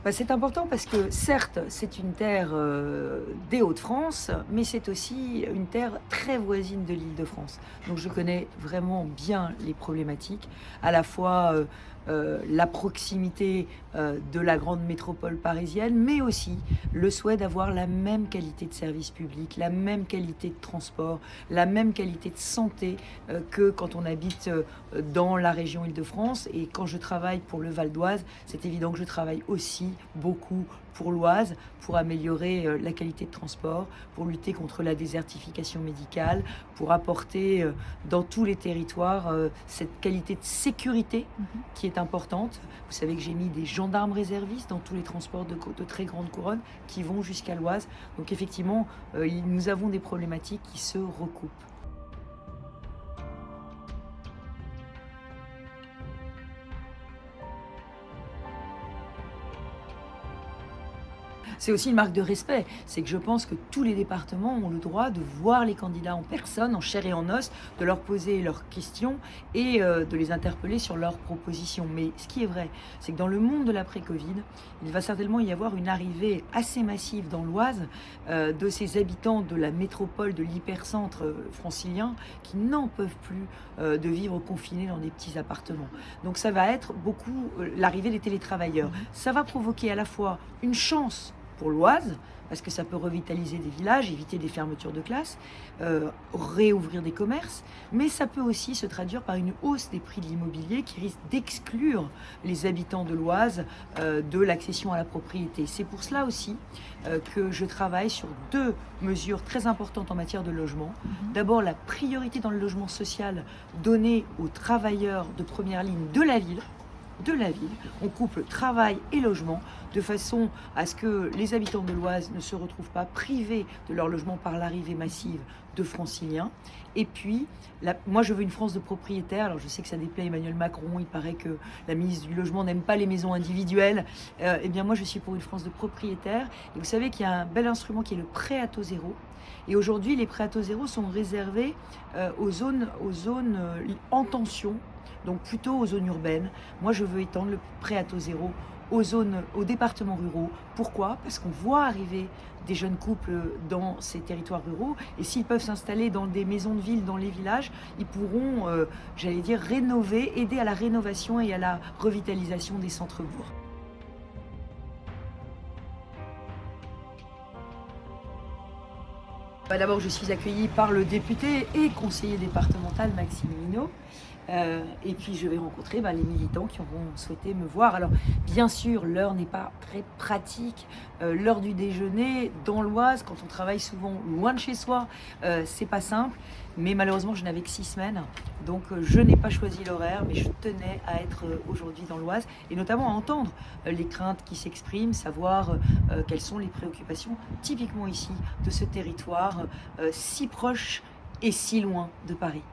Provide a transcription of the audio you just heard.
Bah, c'est important parce que certes, c'est une terre, des Hauts-de-France, mais c'est aussi une terre très voisine de l'Île-de-France. Donc je connais vraiment bien les problématiques, à la fois, la proximité, de la grande métropole parisienne, mais aussi le souhait d'avoir la même qualité de service public, la même qualité de transport, la même qualité de santé, que quand on habite, dans la région Île-de-France. Et quand je travaille pour le Val d'Oise, c'est évident que je travaille aussi beaucoup pour l'Oise, pour améliorer la qualité de transport, pour lutter contre la désertification médicale, pour apporter dans tous les territoires cette qualité de sécurité Mmh. qui est importante. Vous savez que j'ai mis des gendarmes réservistes dans tous les transports de très grande couronne qui vont jusqu'à l'Oise. Donc effectivement, nous avons des problématiques qui se recoupent. C'est aussi une marque de respect. C'est que je pense que tous les départements ont le droit de voir les candidats en personne, en chair et en os, de leur poser leurs questions et de les interpeller sur leurs propositions. Mais ce qui est vrai, c'est que dans le monde de l'après-Covid, il va certainement y avoir une arrivée assez massive dans l'Oise de ces habitants de la métropole, de l'hypercentre francilien, qui n'en peuvent plus de vivre confinés dans des petits appartements. Donc ça va être beaucoup l'arrivée des télétravailleurs. Mmh. Ça va provoquer à la fois une chance pour l'Oise, parce que ça peut revitaliser des villages, éviter des fermetures de classes, réouvrir des commerces, mais ça peut aussi se traduire par une hausse des prix de l'immobilier qui risque d'exclure les habitants de l'Oise de l'accession à la propriété. C'est pour cela aussi que je travaille sur deux mesures très importantes en matière de logement. Mmh. D'abord, la priorité dans le logement social donnée aux travailleurs de première ligne de la ville. On couple travail et logement de façon à ce que les habitants de l'Oise ne se retrouvent pas privés de leur logement par l'arrivée massive de franciliens. Et puis, moi je veux une France de propriétaires. Alors je sais que ça déplaît à Emmanuel Macron, il paraît que la ministre du Logement n'aime pas les maisons individuelles. Eh bien moi je suis pour une France de propriétaires. Et vous savez qu'il y a un bel instrument qui est le prêt à taux zéro. Et aujourd'hui, les prêts à taux zéro sont réservés aux zones en tension, donc plutôt aux zones urbaines. Moi, je veux étendre le prêt à taux zéro aux départements ruraux. Pourquoi? Parce qu'on voit arriver des jeunes couples dans ces territoires ruraux, et s'ils peuvent s'installer dans des maisons de ville, dans les villages, ils pourront, j'allais dire, rénover, aider à la rénovation et à la revitalisation des centres-bourgs. Bah, d'abord, je suis accueillie par le député et conseiller départemental Maxime Minot. Et puis je vais rencontrer les militants qui auront souhaité me voir. Alors bien sûr, l'heure n'est pas très pratique. L'heure du déjeuner dans l'Oise, quand on travaille souvent loin de chez soi, c'est pas simple. Mais malheureusement, je n'avais que 6 semaines. Donc je n'ai pas choisi l'horaire, mais je tenais à être aujourd'hui dans l'Oise et notamment à entendre les craintes qui s'expriment, savoir quelles sont les préoccupations typiquement ici de ce territoire si proche et si loin de Paris.